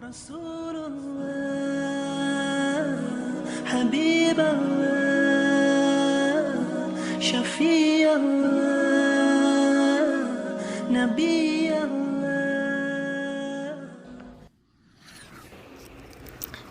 رسول الله حبيب الله شفيع الله نبي الله.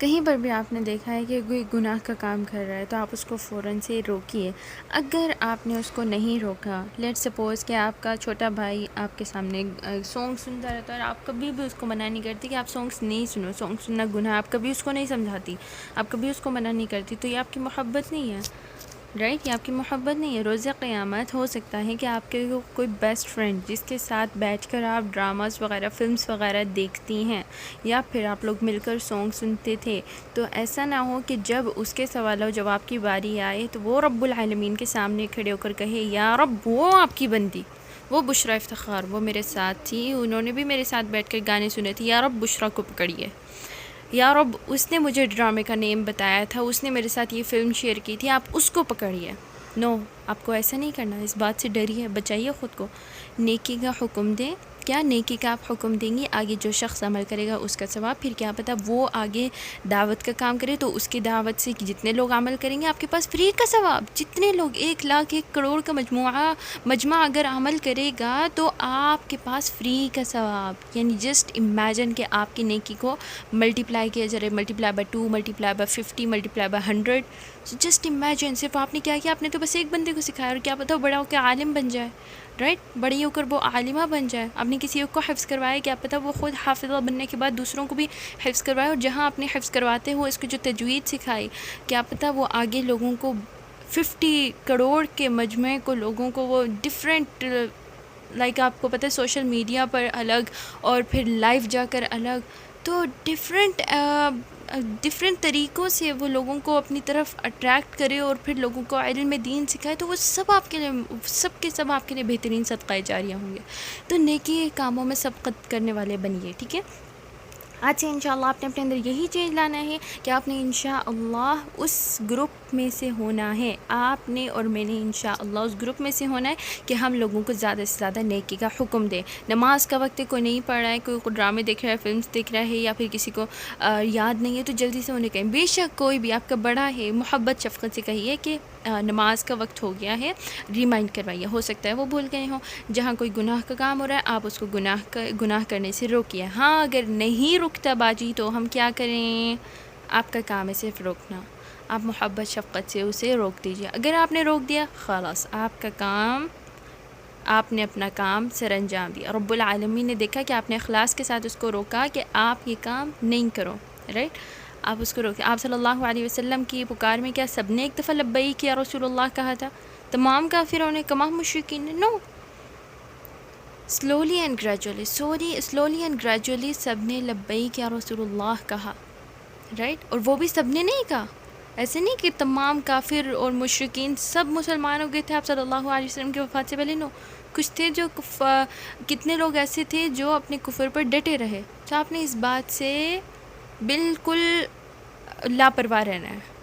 کہیں پر بھی آپ نے دیکھا ہے کہ کوئی گناہ کا کام کر رہا ہے تو آپ اس کو فوراً سے روکیے. اگر آپ نے اس کو نہیں روکا، لیٹ سپوز کہ آپ کا چھوٹا بھائی آپ کے سامنے سانگ سنتا رہتا ہے اور آپ کبھی بھی اس کو منع نہیں کرتی کہ آپ سانگس نہیں سنو، سانگ سننا گناہ، آپ کبھی اس کو نہیں سمجھاتی، آپ کبھی اس کو منع نہیں کرتی، تو یہ آپ کی محبت نہیں ہے. رائٹ، یہ آپ کی محبت نہیں ہے. روز قیامت ہو سکتا ہے کہ آپ کے کوئی بیسٹ فرینڈ جس کے ساتھ بیٹھ کر آپ ڈراماز وغیرہ، فلمز وغیرہ دیکھتی ہیں، یا پھر آپ لوگ مل کر سانگ سنتے تھے، تو ایسا نہ ہو کہ جب اس کے سوال و جواب کی باری آئے تو وہ رب العالمین کے سامنے کھڑے ہو کر کہے یا رب وہ آپ کی بندی، وہ بشریٰ افتخار، وہ میرے ساتھ تھی، انہوں نے بھی میرے ساتھ بیٹھ کر گانے سنے تھے، یا رب بشریٰ کو پکڑیے، یا رب اس نے مجھے ڈرامے کا نیم بتایا تھا، اس نے میرے ساتھ یہ فلم شیئر کی تھی، آپ اس کو پکڑیے. نو، آپ کو ایسا نہیں کرنا. اس بات سے ڈریے، بچائیے خود کو. نیکی کا حکم دیں. کیا نیکی کا آپ حکم دیں گی؟ آگے جو شخص عمل کرے گا اس کا ثواب. پھر کیا پتہ وہ آگے دعوت کا کام کرے تو اس کی دعوت سے جتنے لوگ عمل کریں گے آپ کے پاس فری کا ثواب. جتنے لوگ 1,00,000 1 کروڑ کا مجمع اگر عمل کرے گا تو آپ کے پاس فری کا ثواب. یعنی جسٹ امیجن کہ آپ کی نیکی کو ملٹیپلائی کیا جائے، multiply by 2، multiply by 50، multiply by 100. Just imagine, صرف آپ نے کیا کیا، آپ نے تو بس ایک بندے کو سکھایا، اور کیا پتہ وہ بڑا ہو کے عالم بن جائے. رائٹ، بڑی ہو کر وہ عالمہ بن جائے. آپ نے کسی کو حفظ کروایا، کیا پتہ وہ خود حافظہ بننے کے بعد دوسروں کو بھی حفظ کروائے، اور جہاں آپ نے حفظ کرواتے ہو اس کو جو تجوید سکھائی، کیا پتہ وہ آگے لوگوں کو 50 کروڑ کے مجمع کو، لوگوں کو وہ ڈفرینٹ، لائک آپ کو پتہ ہے سوشل میڈیا پر الگ اور پھر لائیو جا کر الگ، تو ڈفرینٹ طریقوں سے وہ لوگوں کو اپنی طرف اٹریکٹ کرے اور پھر لوگوں کو علم دین سکھائے، تو وہ سب آپ کے لیے، سب کے سب آپ کے لیے بہترین صدقہ جاریہ ہوں گے. تو نیکی کاموں میں سبقت کرنے والے بنیے. ٹھیک ہے، آج سے انشاءاللہ آپ نے اپنے اندر یہی چینج لانا ہے کہ آپ نے انشاءاللہ اس گروپ میں سے ہونا ہے. آپ نے اور میں نے انشاءاللہ اس گروپ میں سے ہونا ہے کہ ہم لوگوں کو زیادہ سے زیادہ نیکی کا حکم دیں. نماز کا وقت ہے، کوئی نہیں پڑھ رہا ہے، کوئی ڈرامے دیکھ رہا ہے، فلمز دیکھ رہا ہے، یا پھر کسی کو یاد نہیں ہے، تو جلدی سے انہیں کہیں. بے شک کوئی بھی آپ کا بڑا ہے، محبت شفقت سے کہیے کہ نماز کا وقت ہو گیا ہے، ریمائنڈ کروائیے. ہو سکتا ہے وہ بھول گئے ہوں. جہاں کوئی گناہ کا کام ہو رہا ہے آپ اس کو گناہ کرنے سے روکیے. ہاں اگر نہیں رکتا باجی تو ہم کیا کریں؟ آپ کا کام ہے صرف روکنا. آپ محبت شفقت سے اسے روک دیجیے. اگر آپ نے روک دیا خلاص آپ کا کام، آپ نے اپنا کام سر انجام دیا. رب العالمین نے دیکھا کہ آپ نے اخلاص کے ساتھ اس کو روکا کہ آپ یہ کام نہیں کرو. رائٹ، آپ اس کو روکیں. آپ صلی اللہ علیہ وسلم کی پکار میں کیا سب نے ایک دفعہ لبیک یا رسول اللہ کہا تھا؟ تمام کافروں نے، تمام مشرکین نے؟ نو، سلولی اینڈ گریجولی سب نے لبیک یا رسول اللہ کہا. رائٹ، اور وہ بھی سب نے نہیں کہا. ایسے نہیں کہ تمام کافر اور مشرکین سب مسلمان ہو گئے تھے آپ صلی اللہ علیہ وسلم کی وفات سے پہلے. نو، کچھ تھے جو کتنے لوگ ایسے تھے جو اپنے کفر پر ڈٹے رہے. تو آپ نے اس بات سے بالکل لاپرواہ رہنا ہے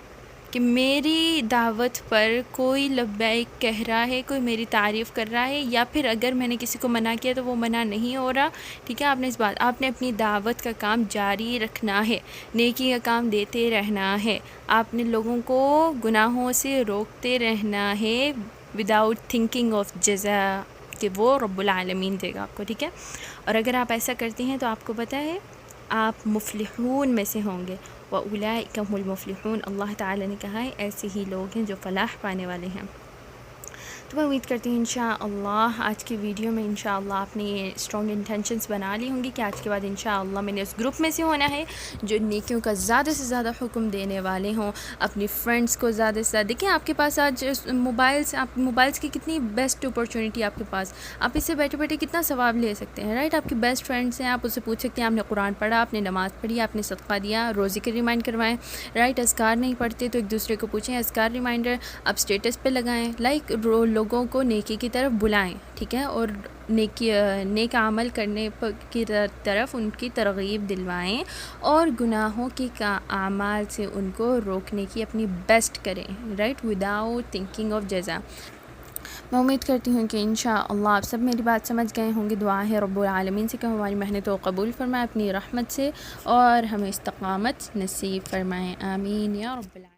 کہ میری دعوت پر کوئی لبیک کہہ رہا ہے، کوئی میری تعریف کر رہا ہے، یا پھر اگر میں نے کسی کو منع کیا تو وہ منع نہیں ہو رہا. ٹھیک ہے، آپ نے اپنی دعوت کا کام جاری رکھنا ہے، نیکی کا کام دیتے رہنا ہے. آپ نے لوگوں کو گناہوں سے روکتے رہنا ہے وداؤٹ تھنکنگ آف جزا، کہ وہ رب العالمین دے گا آپ کو. ٹھیک ہے، اور اگر آپ ایسا کرتی ہیں تو آپ کو پتہ ہے آپ مفلحون میں سے ہوں گے. وَأُولَئِكَ هُمُ الْمُفْلِحُونَ، اللہ تعالیٰ نے کہا ہے ایسے ہی لوگ ہیں جو فلاح پانے والے ہیں. تو میں امید کرتی ہوں انشاءاللہ آج کی ویڈیو میں انشاءاللہ آپ نے یہ اسٹرانگ انٹینشنز بنا لی ہوں گی کہ آج کے بعد انشاءاللہ میں نے اس گروپ میں سے ہونا ہے جو نیکیوں کا زیادہ سے زیادہ حکم دینے والے ہوں. اپنی فرینڈس کو زیادہ سے زیادہ، دیکھیں آپ کے پاس آج موبائلس کی کتنی بیسٹ اپرچونٹی آپ کے پاس، آپ اس سے بیٹھے بیٹھے کتنا ثواب لے سکتے ہیں. رائٹ، آپ کی بیسٹ فرینڈس ہیں، آپ اس سے پوچھ سکتے ہیں آپ نے قرآن پڑھا، آپ نے نماز پڑھی، آپ نے صدقہ دیا، روزے کے ریمائنڈ کروائیں. رائٹ، اذکار نہیں پڑھتے تو ایک دوسرے کو پوچھیں اذکار ریمائنڈر، آپ اسٹیٹس پہ لگائیں. لائک لوگوں کو نیکی کی طرف بلائیں. ٹھیک ہے، اور نیک عمل کرنے کی طرف ان کی ترغیب دلوائیں، اور گناہوں کے اعمال سے ان کو روکنے کی اپنی بیسٹ کریں. رائٹ، وداؤٹ تھنکنگ آف جزا. میں امید کرتی ہوں کہ انشاءاللہ آپ سب میری بات سمجھ گئے ہوں گے. دعا ہے رب العالمین سے کہ ہماری محنتوں کو قبول فرمائے اپنی رحمت سے، اور ہمیں استقامت نصیب فرمائے. آمین یا رب العالمین.